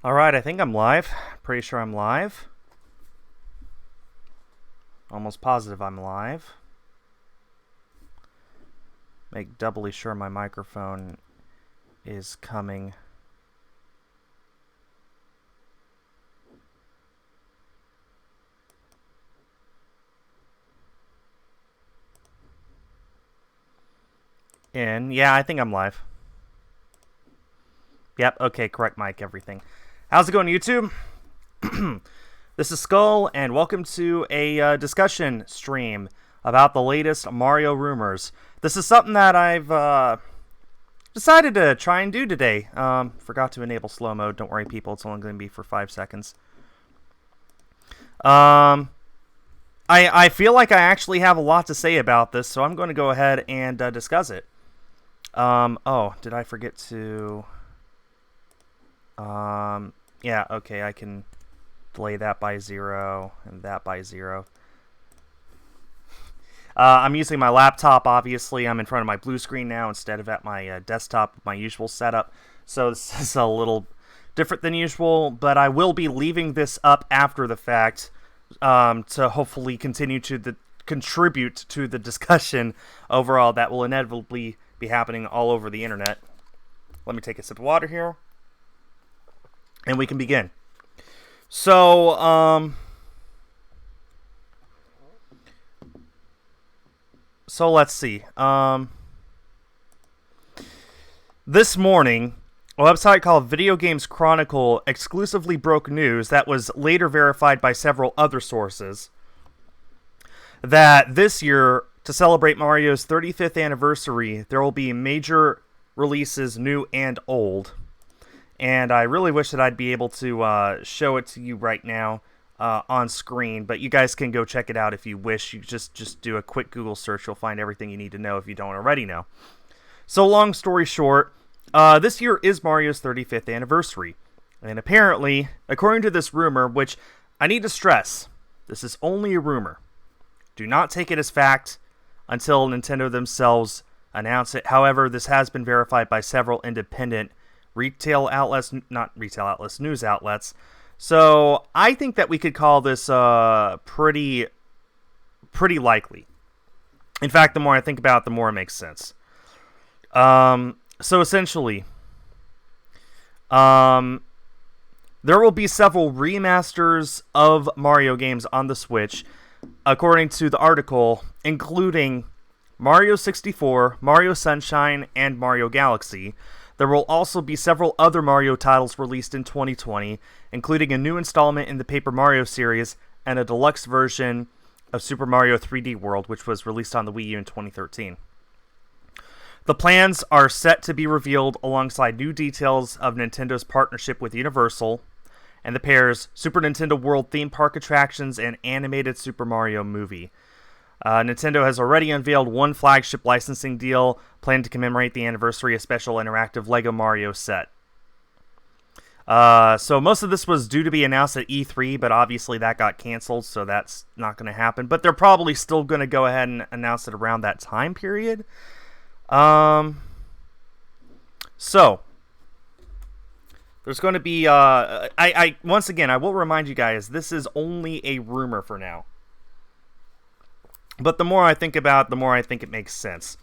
Alright, I think I'm live. Pretty sure I'm live. Almost positive I'm live. Make doubly sure my microphone is coming. Yeah, I think I'm live. Yep, okay, correct mic, everything. How's it going, YouTube? This is Skull, and welcome to a discussion stream about the latest Mario rumors. This is something that I've decided to try and do today. Forgot to enable slow mode. Don't worry, people. It's only going to be for 5 seconds. I feel like I actually have a lot to say about this, so I'm going to go ahead and discuss it. Oh, did I forget to... yeah, okay, I can delay that by 0 and that by 0. I'm using my laptop, obviously. I'm in front of my blue screen now instead of at my desktop, my usual setup. So this is a little different than usual, but I will be leaving this up after the fact to hopefully continue to contribute to the discussion overall that will inevitably be happening all over the internet. Let me take a sip of water here, and we can begin. So, let's see. This morning, a website called Video Games Chronicle exclusively broke news that was later verified by several other sources that this year, to celebrate Mario's 35th anniversary, there will be major releases, new and old. And I really wish that I'd be able to show it to you right now on screen, but you guys can go check it out if you wish. You just do a quick Google search. You'll find everything you need to know if you don't already know. So long story short, this year is Mario's 35th anniversary. And apparently, according to this rumor, which I need to stress, this is only a rumor. Do not take it as fact until Nintendo themselves announce it. However, this has been verified by several independent news outlets. So I think that we could call this pretty likely. In fact, the more I think about it, the more it makes sense. So essentially, there will be several remasters of Mario games on the Switch, according to the article, including Mario 64, Mario Sunshine, and Mario Galaxy. There will also be several other Mario titles released in 2020, including a new installment in the Paper Mario series and a deluxe version of Super Mario 3D World, which was released on the Wii U in 2013. The plans are set to be revealed alongside new details of Nintendo's partnership with Universal and the pair's Super Nintendo World theme park attractions and animated Super Mario movie. Nintendo has already unveiled one flagship licensing deal planned to commemorate the anniversary, a special interactive Lego Mario set. So most of this was due to be announced at E3, but obviously that got canceled, so that's not going to happen. But they're probably still going to go ahead and announce it around that time period. So there's going to be... once again, I will remind you guys, this is only a rumor for now. But the more I think about it, the more I think it makes sense.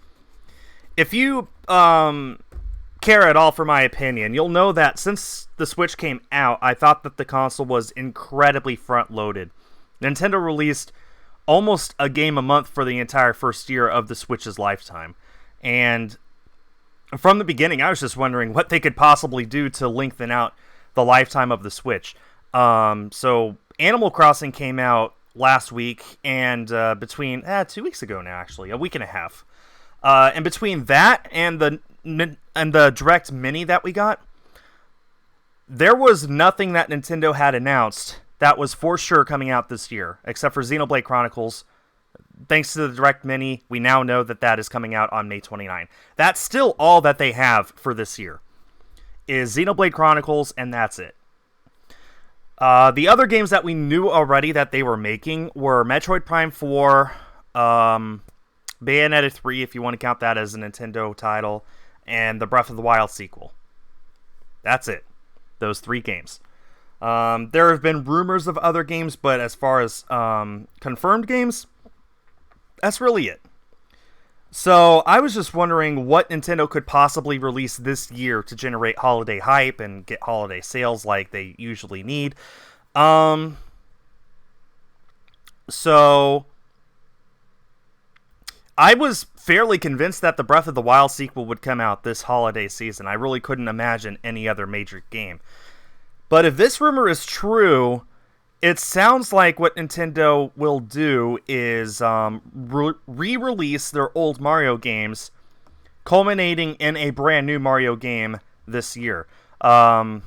If you care at all for my opinion, you'll know that since the Switch came out, I thought that the console was incredibly front-loaded. Nintendo released almost a game a month for the entire first year of the Switch's lifetime. And from the beginning, I was just wondering what they could possibly do to lengthen out the lifetime of the Switch. So Animal Crossing came out last week, and between 2 weeks ago now, actually, a week and a half, and between that and the Direct Mini that we got, there was nothing that Nintendo had announced that was for sure coming out this year, except for Xenoblade Chronicles. Thanks to the Direct Mini, we now know that that is coming out on May 29. That's still all that they have for this year, is Xenoblade Chronicles, and that's it. The other games that we knew already that they were making were Metroid Prime 4, Bayonetta 3, if you want to count that as a Nintendo title, and the Breath of the Wild sequel. That's it. Those 3 games. There have been rumors of other games, but as far as confirmed games, that's really it. So I was just wondering what Nintendo could possibly release this year to generate holiday hype and get holiday sales like they usually need. So I was fairly convinced that the Breath of the Wild sequel would come out this holiday season. I really couldn't imagine any other major game. But if this rumor is true, it sounds like what Nintendo will do is re-release their old Mario games, culminating in a brand new Mario game this year. The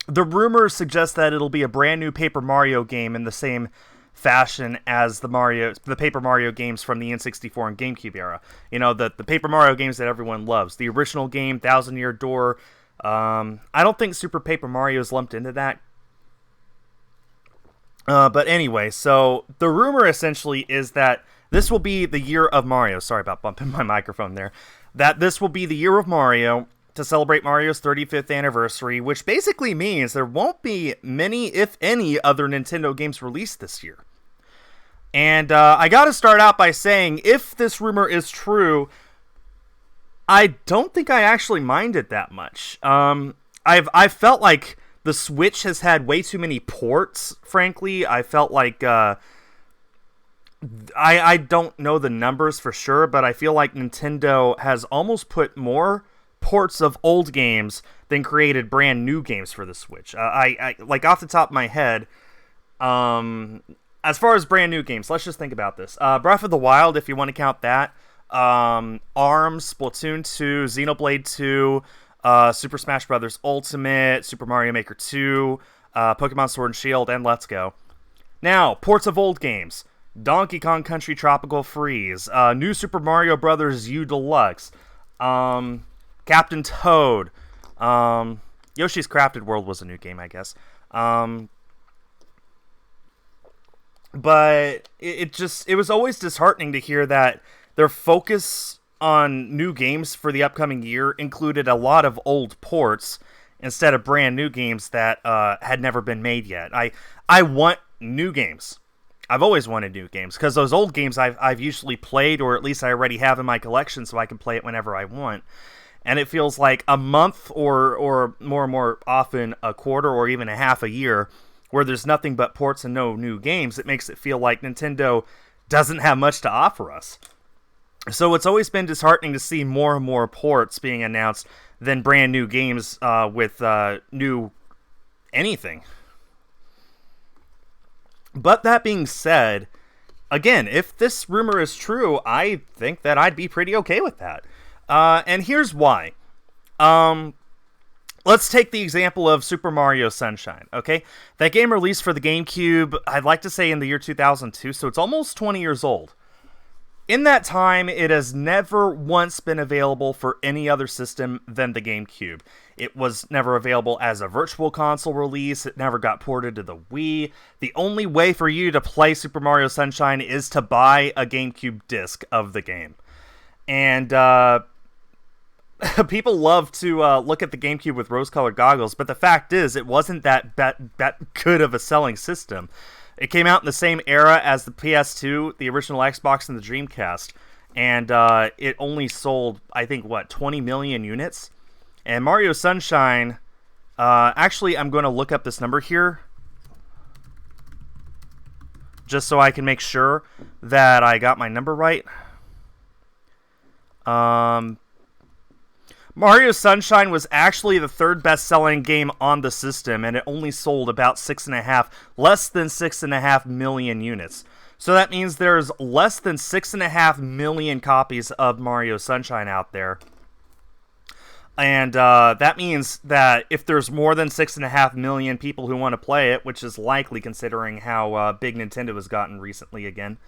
rumors suggest that it'll be a brand new Paper Mario game in the same fashion as the Paper Mario games from the N64 and GameCube era. You know, the Paper Mario games that everyone loves. The original game, Thousand Year Door. I don't think Super Paper Mario is lumped into that. But anyway, so the rumor essentially is that this will be the year of Mario. Sorry about bumping my microphone there. That this will be the year of Mario to celebrate Mario's 35th anniversary, which basically means there won't be many, if any, other Nintendo games released this year. And I gotta start out by saying, if this rumor is true, I don't think I actually mind it that much. I've felt like the Switch has had way too many ports, frankly. I felt like I don't know the numbers for sure, but I feel like Nintendo has almost put more ports of old games than created brand new games for the Switch. I like off the top of my head, as far as brand new games, let's just think about this. Breath of the Wild, if you want to count that. ARMS, Splatoon 2, Xenoblade 2, Super Smash Bros. Ultimate, Super Mario Maker 2, Pokemon Sword and Shield, and Let's Go. Now, ports of old games. Donkey Kong Country Tropical Freeze, New Super Mario Bros. U Deluxe, Captain Toad, Yoshi's Crafted World was a new game, I guess. But it was always disheartening to hear that their focus on new games for the upcoming year included a lot of old ports instead of brand new games that had never been made yet. I want new games. I've always wanted new games because those old games I've usually played, or at least I already have in my collection, so I can play it whenever I want. And it feels like a month or more and more often a quarter or even a half a year where there's nothing but ports and no new games. It makes it feel like Nintendo doesn't have much to offer us. So it's always been disheartening to see more and more ports being announced than brand new games with new anything. But that being said, again, if this rumor is true, I think that I'd be pretty okay with that. And here's why. Let's take the example of Super Mario Sunshine, okay? That game released for the GameCube, I'd like to say in the year 2002, so it's almost 20 years old. In that time, it has never once been available for any other system than the GameCube. It was never available as a virtual console release. It never got ported to the Wii. The only way for you to play Super Mario Sunshine is to buy a GameCube disc of the game. And people love to look at the GameCube with rose-colored goggles, but the fact is, it wasn't that good of a selling system. It came out in the same era as the PS2, the original Xbox, and the Dreamcast. And it only sold, I think, 20 million units? And Mario Sunshine, actually, I'm going to look up this number here, just so I can make sure that I got my number right. Mario Sunshine was actually the third best-selling game on the system, and it only sold about less than 6.5 million units. So that means there's less than 6.5 million copies of Mario Sunshine out there. And that means that if there's more than 6.5 million people who want to play it, which is likely considering how big Nintendo has gotten recently again,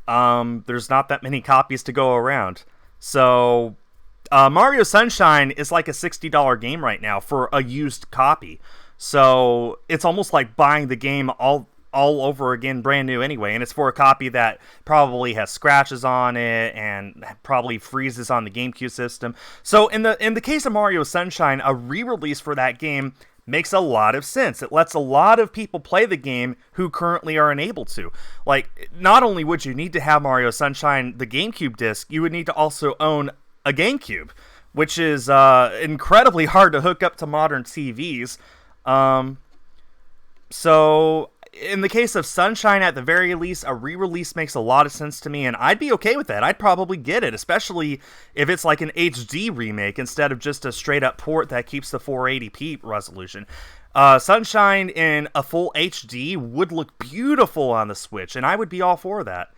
there's not that many copies to go around. So Mario Sunshine is like a $60 game right now for a used copy. So it's almost like buying the game all over again, brand new anyway. And it's for a copy that probably has scratches on it and probably freezes on the GameCube system. So in the case of Mario Sunshine, a re-release for that game makes a lot of sense. It lets a lot of people play the game who currently are unable to. Like, not only would you need to have Mario Sunshine, the GameCube disc, you would need to also own a GameCube, which is incredibly hard to hook up to modern TVs. So, in the case of Sunshine, at the very least, a re-release makes a lot of sense to me, and I'd be okay with that. I'd probably get it, especially if it's like an HD remake instead of just a straight-up port that keeps the 480p resolution. Sunshine in a full HD would look beautiful on the Switch, and I would be all for that.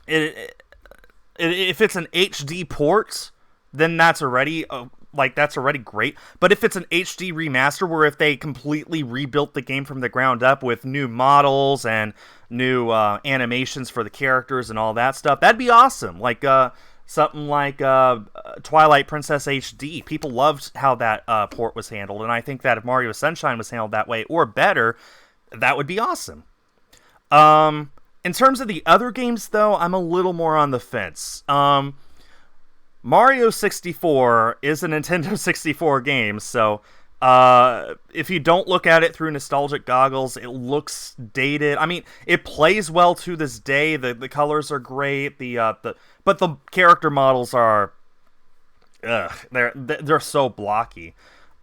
If it's an HD port, then that's already great. But if it's an HD remaster, where if they completely rebuilt the game from the ground up with new models and new animations for the characters and all that stuff, that'd be awesome. Like something like Twilight Princess HD. People loved how that port was handled, and I think that if Mario Sunshine was handled that way or better, that would be awesome. In terms of the other games, though, I'm a little more on the fence. Mario 64 is a Nintendo 64 game, so if you don't look at it through nostalgic goggles, it looks dated. I mean, it plays well to this day. The colors are great. But the character models are, they're so blocky.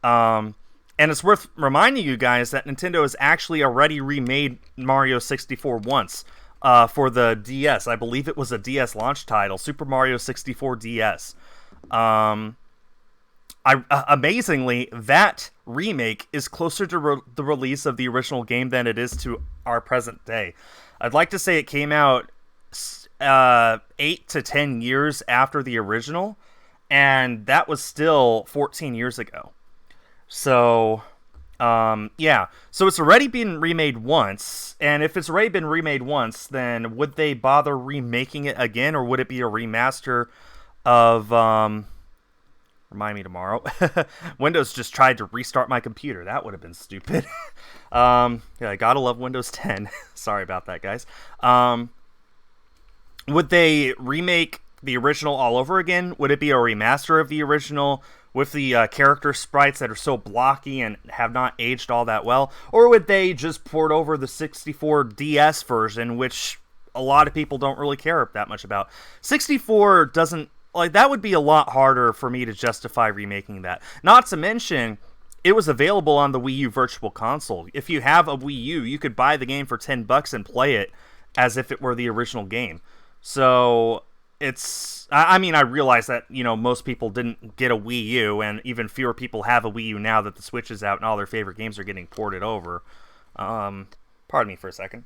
And it's worth reminding you guys that Nintendo has actually already remade Mario 64 once. For the DS. I believe it was a DS launch title, Super Mario 64 DS. Amazingly, that remake is closer to the release of the original game than it is to our present day. I'd like to say it came out 8 to 10 years after the original, and that was still 14 years ago. So... so it's already been remade once, and if it's already been remade once, then would they bother remaking it again, or would it be a remaster of, remind me tomorrow, Windows just tried to restart my computer, that would have been stupid. I gotta love Windows 10, sorry about that, guys. Would they remake the original all over again? Would it be a remaster of the original, with the character sprites that are so blocky and have not aged all that well? Or would they just port over the 64 DS version, which a lot of people don't really care that much about? 64 doesn't... Like, that would be a lot harder for me to justify remaking that. Not to mention, it was available on the Wii U Virtual Console. If you have a Wii U, you could buy the game for $10 and play it as if it were the original game. So... I realize that, most people didn't get a Wii U, and even fewer people have a Wii U now that the Switch is out and all their favorite games are getting ported over. Pardon me for a second.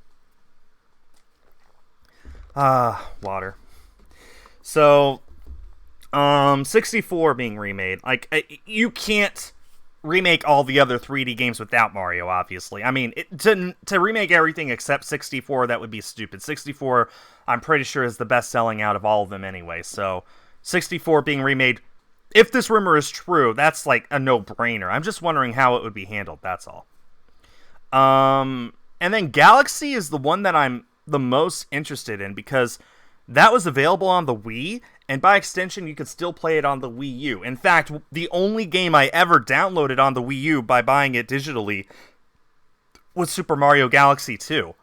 Water. So, 64 being remade. Like, you can't remake all the other 3D games without Mario, obviously. I mean, to remake everything except 64, that would be stupid. 64, I'm pretty sure, is the best selling out of all of them anyway. So, 64 being remade, if this rumor is true, that's like a no-brainer. I'm just wondering how it would be handled, that's all. And then Galaxy is the one that I'm the most interested in, because that was available on the Wii, and by extension, you could still play it on the Wii U. In fact, the only game I ever downloaded on the Wii U by buying it digitally was Super Mario Galaxy 2.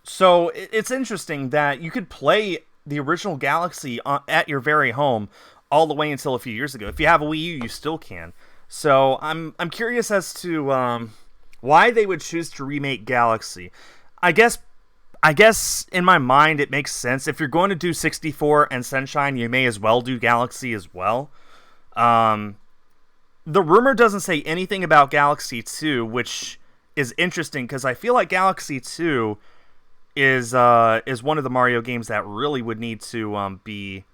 So it's interesting that you could play the original Galaxy at your very home all the way until a few years ago. If you have a Wii U, you still can. So I'm curious as to why they would choose to remake Galaxy. I guess in my mind it makes sense. If you're going to do 64 and Sunshine, you may as well do Galaxy as well. The rumor doesn't say anything about Galaxy 2, which is interesting because I feel like Galaxy 2 is one of the Mario games that really would need to be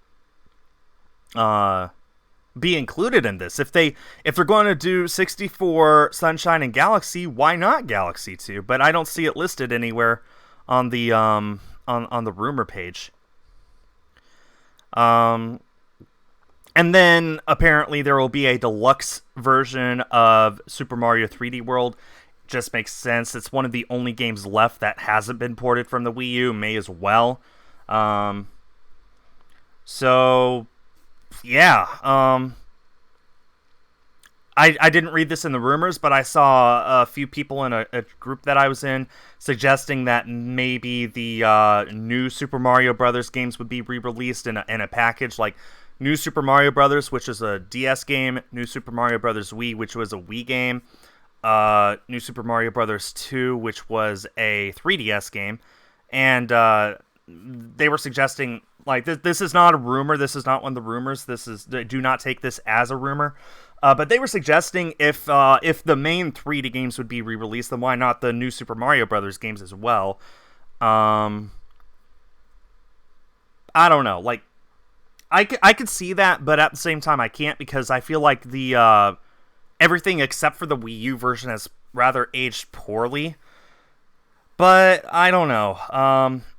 included in this. If they're going to do 64, Sunshine, and Galaxy, why not Galaxy 2? But I don't see it listed anywhere on the on the rumor page. And then apparently there will be a deluxe version of Super Mario 3D World. Just makes sense. It's one of the only games left that hasn't been ported from the Wii U. May as well. So yeah. I didn't read this in the rumors, but I saw a few people in a group that I was in suggesting that maybe the new Super Mario Brothers games would be re-released in a package, like New Super Mario Brothers, which is a DS game, New Super Mario Brothers Wii, which was a Wii game, New Super Mario Brothers 2, which was a 3DS game, and they were suggesting, like, this is not a rumor, this is not one of the rumors, do not take this as a rumor. But they were suggesting if the main 3D games would be re-released, then why not the new Super Mario Brothers games as well? I don't know. Like, I could see that, but at the same time, I can't, because I feel like the everything except for the Wii U version has rather aged poorly. But I don't know.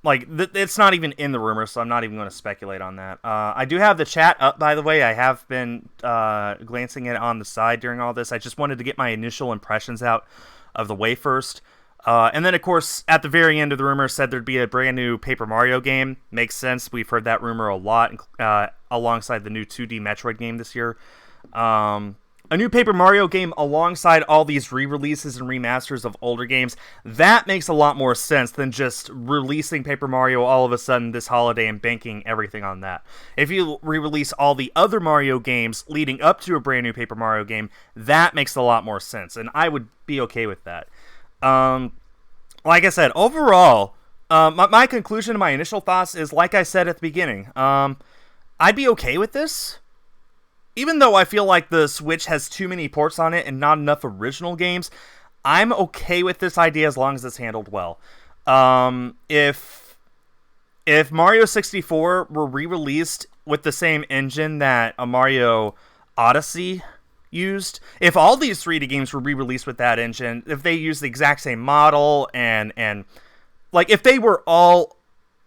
It's not even in the rumors, so I'm not even going to speculate on that. I do have the chat up, by the way. I have been glancing at it on the side during all this. I just wanted to get my initial impressions out of the way first. And then, of course, at the very end of the rumor, said there'd be a brand new Paper Mario game. Makes sense. We've heard that rumor a lot, alongside the new 2D Metroid game this year. A new Paper Mario game alongside all these re-releases and remasters of older games, that makes a lot more sense than just releasing Paper Mario all of a sudden this holiday and banking everything on that. If you re-release all the other Mario games leading up to a brand new Paper Mario game, that makes a lot more sense, and I would be okay with that. Like I said, overall, my conclusion to my initial thoughts is, like I said at the beginning, I'd be okay with this. Even though I feel like the Switch has too many ports on it and not enough original games, I'm okay with this idea as long as it's handled well. If Mario 64 were re-released with the same engine that a Mario Odyssey used, if all these 3D games were re-released with that engine, if they used the exact same model, and like if they were all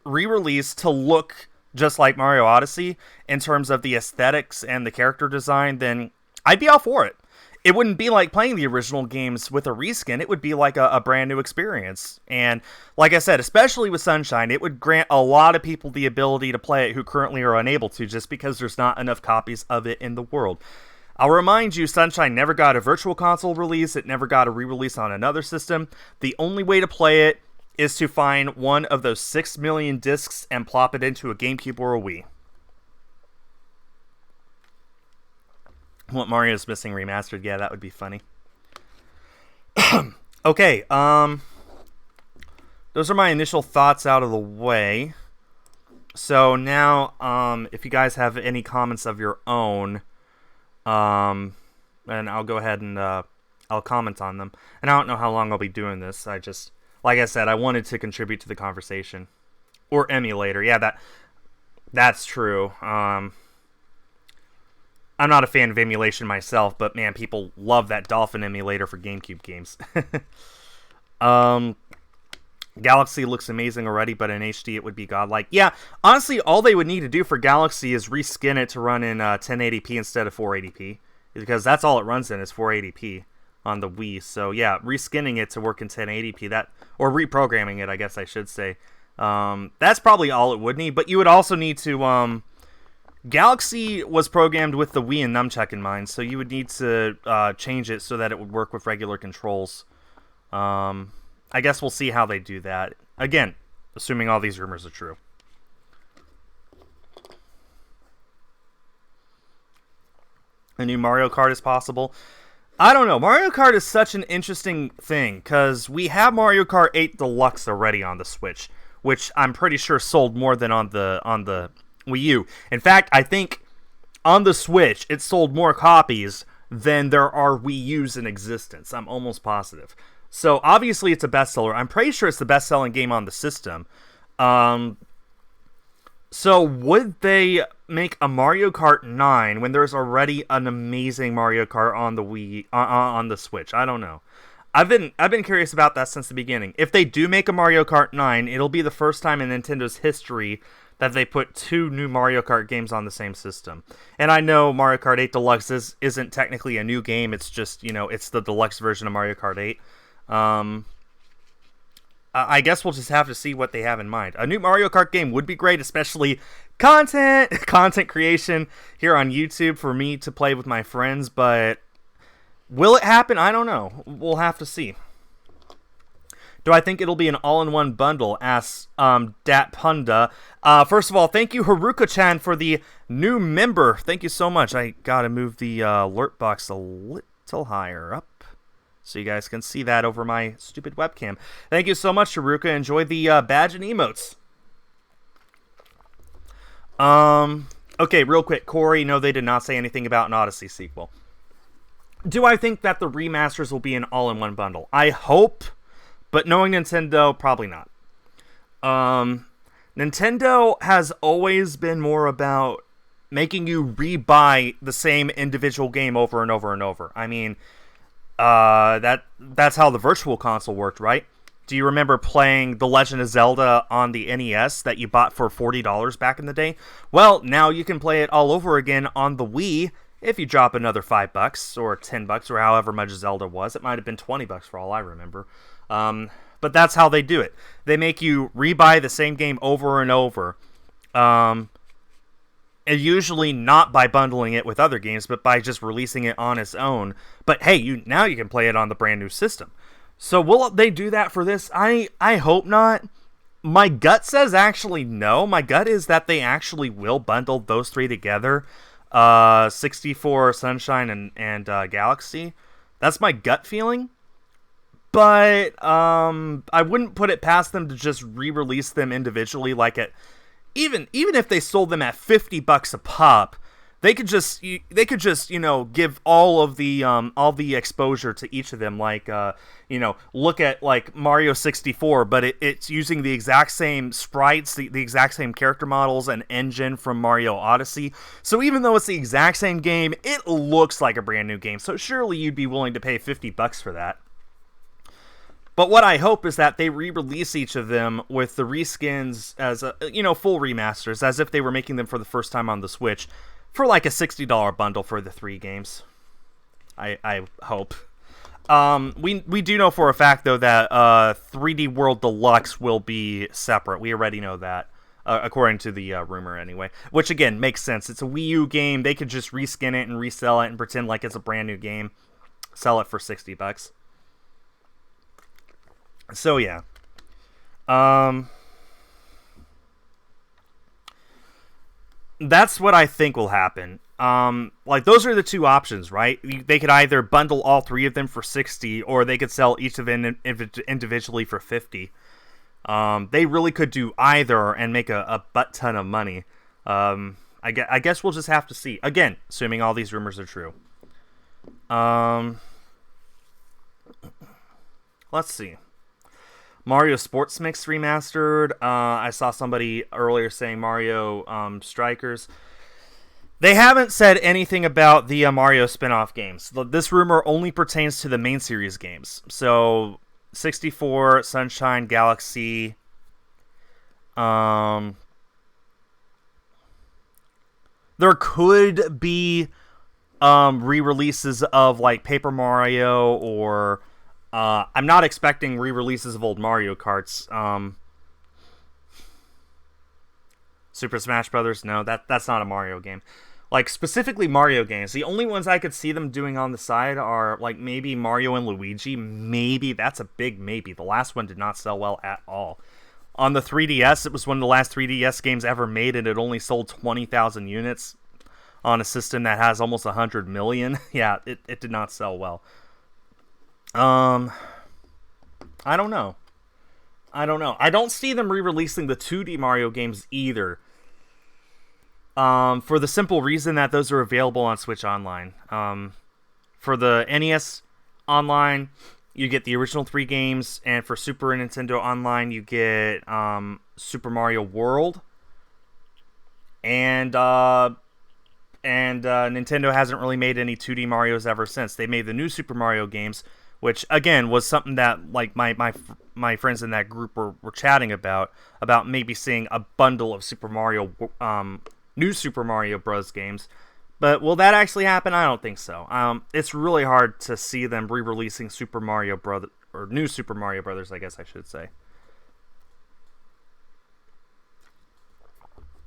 re-released to look just like Mario Odyssey in terms of the aesthetics and the character design, then I'd be all for it. It wouldn't be like playing the original games with a reskin. It would be like a brand new experience. And like I said, especially with Sunshine, it would grant a lot of people the ability to play it who currently are unable to, just because there's not enough copies of it in the world. I'll remind you, Sunshine never got a Virtual Console release. It never got a re-release on another system. The only way to play it is to find one of those 6 million discs and plop it into a GameCube or a Wii. What Mario's Missing remastered? Yeah, that would be funny. Okay, those are my initial thoughts out of the way. So now, if you guys have any comments of your own, and I'll go ahead and I'll comment on them. And I don't know how long I'll be doing this. Like I said, I wanted to contribute to the conversation. Or emulator. Yeah, that's true. I'm not a fan of emulation myself, but man, people love that Dolphin emulator for GameCube games. Galaxy looks amazing already, but in HD it would be godlike. Yeah, honestly, all they would need to do for Galaxy is reskin it to run in 1080p instead of 480p. Because that's all it runs in, is 480p. On the Wii, so yeah, reskinning it to work in 1080p, or reprogramming it, I guess I should say. That's probably all it would need, but you would also need to, Galaxy was programmed with the Wii and Nunchuck in mind, so you would need to change it so that it would work with regular controls. I guess we'll see how they do that. Again, assuming all these rumors are true. A new Mario Kart is possible. I don't know. Mario Kart is such an interesting thing, because we have Mario Kart 8 Deluxe already on the Switch, which I'm pretty sure sold more than on the Wii U. In fact, I think on the Switch, it sold more copies than there are Wii U's in existence. I'm almost positive. So, obviously, it's a bestseller. I'm pretty sure it's the best-selling game on the system. So, would they make a Mario Kart 9 when there's already an amazing Mario Kart on the Wii, on the Switch? I don't know. I've been curious about that since the beginning. If they do make a Mario Kart 9, it'll be the first time in Nintendo's history that they put 2 new Mario Kart games on the same system. And I know Mario Kart 8 Deluxe isn't technically a new game. It's just, it's the deluxe version of Mario Kart 8. I guess we'll just have to see what they have in mind. A new Mario Kart game would be great, especially content creation here on YouTube for me to play with my friends, but Will it happen? I don't know. We'll have to see. Do I think it'll be an all-in-one bundle? Asks Dat Punda. First of all, thank you, Haruka-chan, for the new member. Thank you so much. I gotta move the alert box a little higher up so you guys can see that over my stupid webcam. Thank you so much, Haruka. Enjoy the badge and emotes. Okay, real quick. Corey, no, they did not say anything about an Odyssey sequel. Do I think that the remasters will be an all-in-one bundle? I hope, but knowing Nintendo, probably not. Nintendo has always been more about making you rebuy the same individual game over and over and over. I mean, that's how the Virtual Console worked, right? Do you remember playing The Legend of Zelda on the NES that you bought for $40 back in the day? Well, now you can play it all over again on the Wii if you drop another $5 or $10 or however much Zelda was. It might have been $20 for all I remember. But that's how they do it. They make you rebuy the same game over and over. And usually not by bundling it with other games, but by just releasing it on its own. But hey, now you can play it on the brand new system. So will they do that for this? I hope not. My gut says actually no. My gut is that they actually will bundle those three together. 64, Sunshine, and Galaxy. That's my gut feeling. But I wouldn't put it past them to just re-release them individually, like at even if they sold them at $50 a pop. They could just give all the exposure to each of them, like look at like Mario 64, but it's using the exact same sprites, the exact same character models and engine from Mario Odyssey. So even though it's the exact same game, it looks like a brand new game. So surely you'd be willing to pay $50 for that. But what I hope is that they re-release each of them with the reskins as full remasters, as if they were making them for the first time on the Switch, for like a $60 bundle for the 3 games. I hope. We do know for a fact, though, that 3D World Deluxe will be separate. We already know that, according to the rumor anyway. Which, again, makes sense. It's a Wii U game. They could just reskin it and resell it and pretend like it's a brand new game. Sell it for $60. So, yeah. That's what I think will happen. Those are the two options, right? They could either bundle all 3 of them for $60, or they could sell each of them individually for $50. They really could do either and make a butt ton of money. I guess we'll just have to see. Again, assuming all these rumors are true. Let's see. Mario Sports Mix Remastered. I saw somebody earlier saying Mario Strikers. They haven't said anything about the Mario spin-off games. This rumor only pertains to the main series games. So, 64, Sunshine, Galaxy. There could be re-releases of like Paper Mario or... I'm not expecting re-releases of old Mario Karts. Super Smash Brothers, no, that's not a Mario game. Like, specifically Mario games. The only ones I could see them doing on the side are, like, maybe Mario and Luigi. Maybe. That's a big maybe. The last one did not sell well at all. On the 3DS, it was one of the last 3DS games ever made, and it only sold 20,000 units on a system that has almost 100 million. Yeah, it did not sell well. I don't know. I don't see them re-releasing the 2D Mario games either. For the simple reason that those are available on Switch Online. For the NES Online, you get the original 3 games, and for Super Nintendo Online, you get Super Mario World. And Nintendo hasn't really made any 2D Marios ever since. They made the new Super Mario games, which, again, was something that like my friends in that group were chatting about maybe seeing a bundle of Super Mario, new Super Mario Bros. Games. But will that actually happen? I don't think so. It's really hard to see them re-releasing Super Mario Brothers, or new Super Mario Brothers, I guess I should say.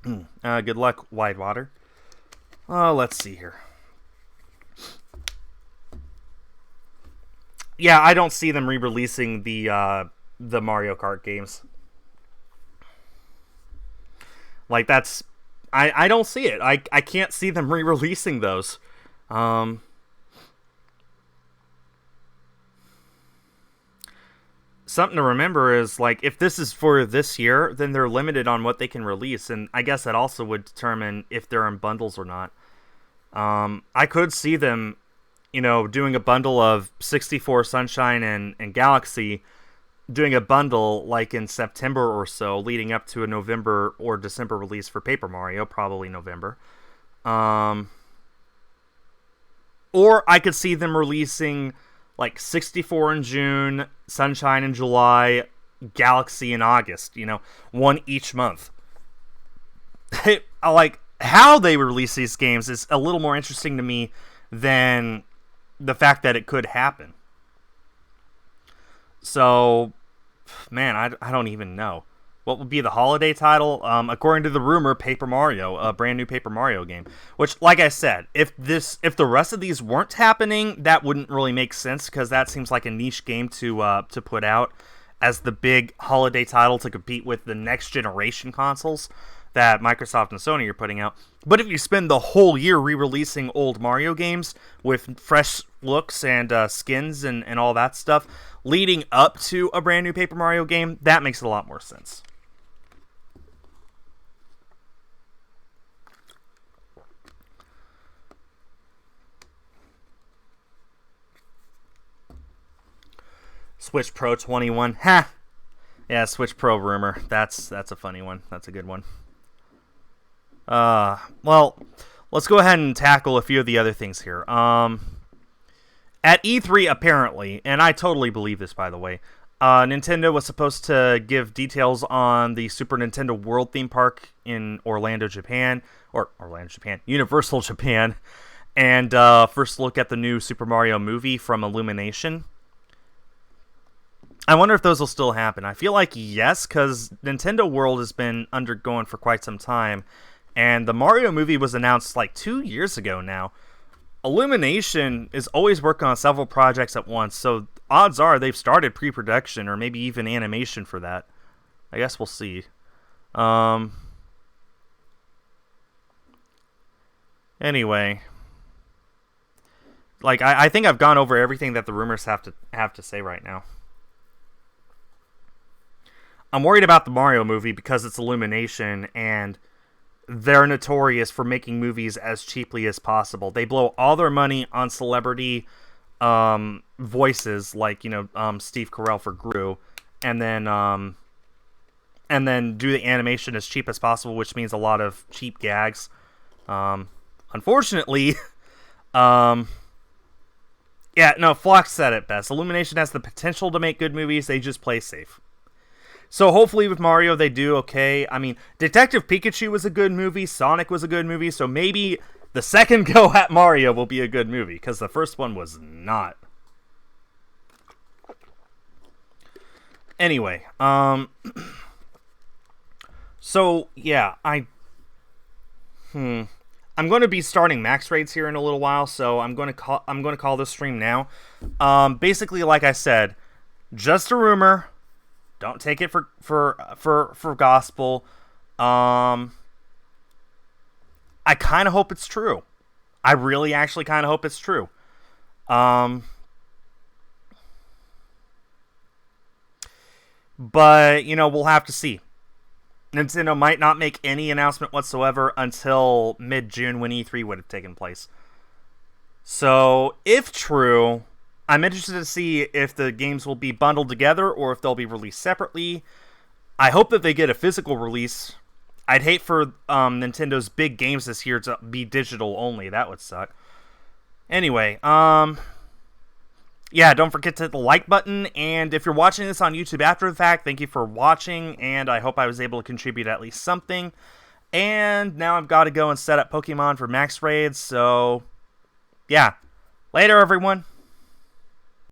Good luck, Widewater. Let's see here. yeah, I don't see them re-releasing the Mario Kart games. Like that's I don't see it. I can't see them re-releasing those. Um, Something to remember is like if this is for this year, then they're limited on what they can release, and I guess that also would determine if they're in bundles or not. I could see them, doing a bundle of 64 Sunshine and Galaxy, doing a bundle like in September or so, leading up to a November or December release for Paper Mario, probably November. Or I could see them releasing like 64 in June, Sunshine in July, Galaxy in August, one each month. Like how they release these games is a little more interesting to me than the fact that it could happen. So, man, I don't even know. What would be the holiday title? According to the rumor, Paper Mario, a brand new Paper Mario game. Which, like I said, if the rest of these weren't happening, that wouldn't really make sense because that seems like a niche game to put out as the big holiday title to compete with the next generation consoles that Microsoft and Sony are putting out. But if you spend the whole year re-releasing old Mario games with fresh looks and skins and all that stuff, leading up to a brand new Paper Mario game, that makes a lot more sense. Switch Pro 21. Ha! Yeah, Switch Pro rumor. That's a funny one. That's a good one. Well, let's go ahead and tackle a few of the other things here. At E3, apparently, and I totally believe this, by the way, Nintendo was supposed to give details on the Super Nintendo World theme park in Universal Japan, and first look at the new Super Mario movie from Illumination. I wonder if those will still happen. I feel like yes, because Nintendo World has been undergoing for quite some time, and the Mario movie was announced like 2 years ago now. Illumination is always working on several projects at once, so odds are they've started pre-production or maybe even animation for that. I guess we'll see. Anyway, like I think I've gone over everything that the rumors have to say right now. I'm worried about the Mario movie because it's Illumination and they're notorious for making movies as cheaply as possible. They blow all their money on celebrity voices, like Steve Carell for Gru, and then do the animation as cheap as possible, which means a lot of cheap gags. Unfortunately, Flock said it best. Illumination has the potential to make good movies. They just play safe. So hopefully with Mario they do okay. I mean, Detective Pikachu was a good movie. Sonic was a good movie. So maybe the second go at Mario will be a good movie, because the first one was not. Anyway, so yeah, I'm going to be starting max raids here in a little while, so I'm going to call this stream now. Basically, like I said, just a rumor. Don't take it for gospel. I kind of hope it's true. I really actually kind of hope it's true. But, we'll have to see. Nintendo might not make any announcement whatsoever until mid-June when E3 would have taken place. So, if true, I'm interested to see if the games will be bundled together or if they'll be released separately. I hope that they get a physical release. I'd hate for Nintendo's big games this year to be digital only. That would suck. Anyway, don't forget to hit the like button. And if you're watching this on YouTube after the fact, thank you for watching. And I hope I was able to contribute at least something. And now I've got to go and set up Pokemon for max raids. So, yeah. Later, everyone.